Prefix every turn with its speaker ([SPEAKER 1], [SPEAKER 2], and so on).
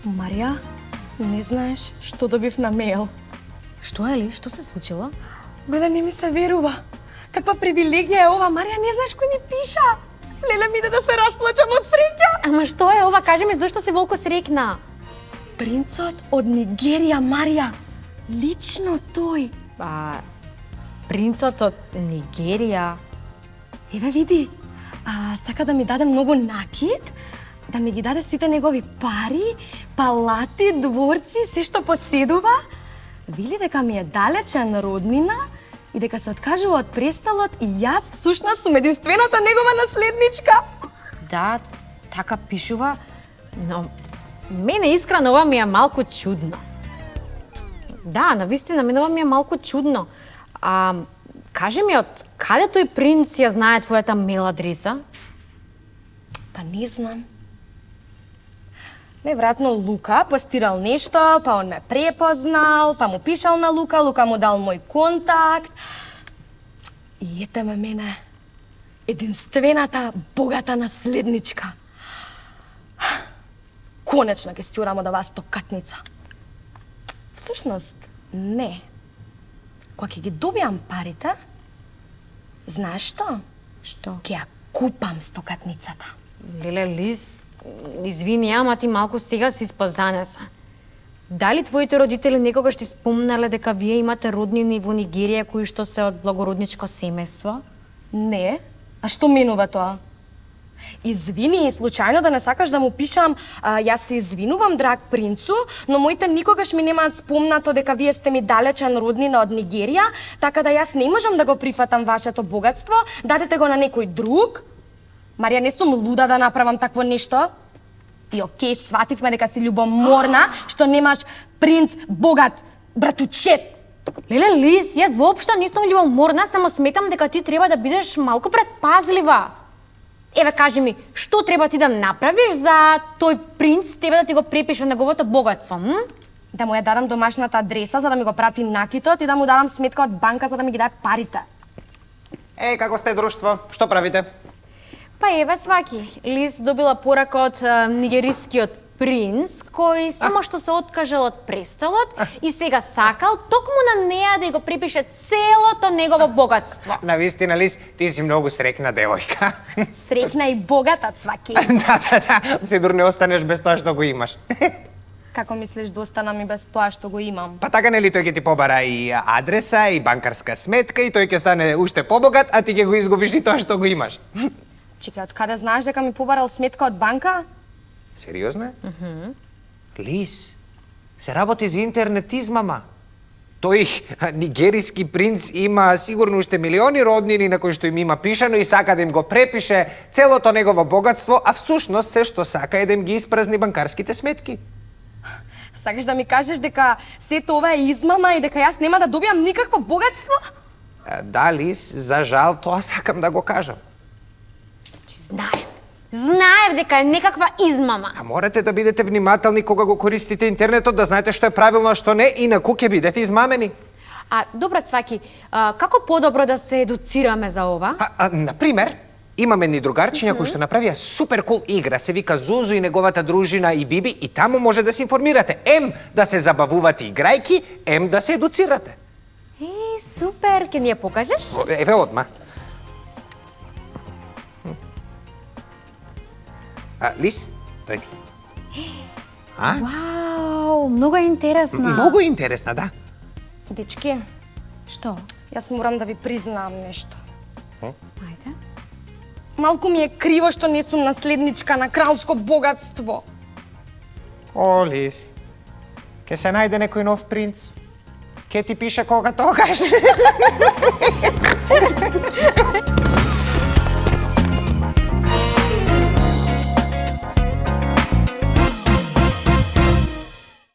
[SPEAKER 1] Марија, не знаеш што добив на мејл.
[SPEAKER 2] Што е ли? Што се случило?
[SPEAKER 1] Леле, не ми се верува. Каква привилегија е ова, Марија, не знаеш кој ми пиша. Леле, ми иде да се расплачам од среќа.
[SPEAKER 2] Ама што е ова? Кажи ми зашто си волку срекна?
[SPEAKER 1] Принцот од Нигерија, Марија. Лично тој.
[SPEAKER 2] Принцот од Нигерија.
[SPEAKER 1] Еве види, сака да ми даде многу накид, да ми ги даде сите негови пари, палати, дворци, се што поседува. Вели дека ми е далечен роднина и дека се откажува од престолот и јас всушност сум единствената негова наследничка.
[SPEAKER 2] Да, така пишува, но мене искрено ова ми е малку чудно. Да, навистина, мене ова ми е малку чудно. Кажи ми, од каде тој принц ја знае твојата мейл адреса?
[SPEAKER 1] Па не знам. Неверојатно Лука постирал нешто, па он ме препознал, па му пишал на Лука, Лука му дал мој контакт. И ете ме мене, единствената богата наследничка. Конечно ќе стјурам од оваа стокатница. Всушност, не. Кога ќе ги добијам парите, знаеш што?
[SPEAKER 2] Што?
[SPEAKER 1] Ќе ја купам стокатницата.
[SPEAKER 2] Леле, Лиз, извини, ама ти малку сега си спозанеса. Дали твоите родители некогаш ти спомнале дека вие имате роднини во Нигерија кои што се од благородничко семејство?
[SPEAKER 1] Не. А што минува тоа? Извини, случајно да не сакаш да му пишам, јас се извинувам, драг принцу, но моите никогаш ми немаат спомнато дека вие сте ми далечен роднина од Нигерија, така да јас не можам да го прифатам вашето богатство, дадете го на некој друг. Марија, не сум луда да направам такво нешто. И окей, свативме дека си љубоморна, што немаш принц богат братучет.
[SPEAKER 2] Леле, Лиз, јас воопшто не сум љубоморна, само сметам дека ти треба да бидеш малку предпазлива. Еве, кажи ми, што треба ти да направиш за тој принц тебе да ти го препише неговото богатство,
[SPEAKER 1] Да му ја дадам домашната адреса за да ми го прати накитот и да му дадам сметка од банка за да ми ги даде парите.
[SPEAKER 3] Како сте друштво? Што правите?
[SPEAKER 2] Па еве, сваки, Лиз добила порака од нигерискиот принц, кој само што се откажал од престолот и сега сакал токму на неа да го припише целото негово богатство.
[SPEAKER 3] Навистина, Лиз, ти си многу срекна девојка.
[SPEAKER 1] Срекна и богата, цваки.
[SPEAKER 3] Да, сигурно не останеш без тоа што го имаш.
[SPEAKER 1] Како мислиш да останам и без тоа што го имам?
[SPEAKER 3] Па така нели тој ќе ти побара и адреса и банкарска сметка и тој ќе стане уште побогат, а ти ќе го изгубиш и тоа што го имаш.
[SPEAKER 1] Чекај, од каде знаеш дека ми побарал сметка од банка?
[SPEAKER 3] Сериозно? Лиз, се работи за интернет измама. Тој нигериски принц има сигурно уште милиони роднини на кои што им има пишано и сака да им го препише целото негово богатство, а всушност се што сака е да им ги испразни банкарските сметки.
[SPEAKER 1] Сакаш да ми кажеш дека сето ова е измама и дека јас нема да добијам никакво богатство?
[SPEAKER 3] Да, Лиз, за жал тоа сакам да го кажам.
[SPEAKER 2] Знаев дека е некаква измама.
[SPEAKER 3] А морате да бидете внимателни кога го користите интернетот, да знаете што е правилно, а што не, инаку ќе бидете измамени.
[SPEAKER 2] Добро, цваки, како подобро да се едуцираме за ова?
[SPEAKER 3] Например, имаме ни другарчиња кои што направија супер кул игра, се вика Зузу и неговата дружина и Биби, и таму може да се информирате. Ем да се забавувате играјки, ем да се едуцирате.
[SPEAKER 2] Супер, ќе ни ја покажеш?
[SPEAKER 3] Еве одма. Лиз, дојди.
[SPEAKER 2] Вау, многу е интересна.
[SPEAKER 3] Многу интересна, да.
[SPEAKER 1] Дечки,
[SPEAKER 2] Што?
[SPEAKER 1] јас морам да ви признаам нешто.
[SPEAKER 2] Ајде.
[SPEAKER 1] Малку ми е криво што не сум наследничка на кралско богатство.
[SPEAKER 3] О, Лиз, ке се најде некој нов принц. Ке ти пише кога тогаш.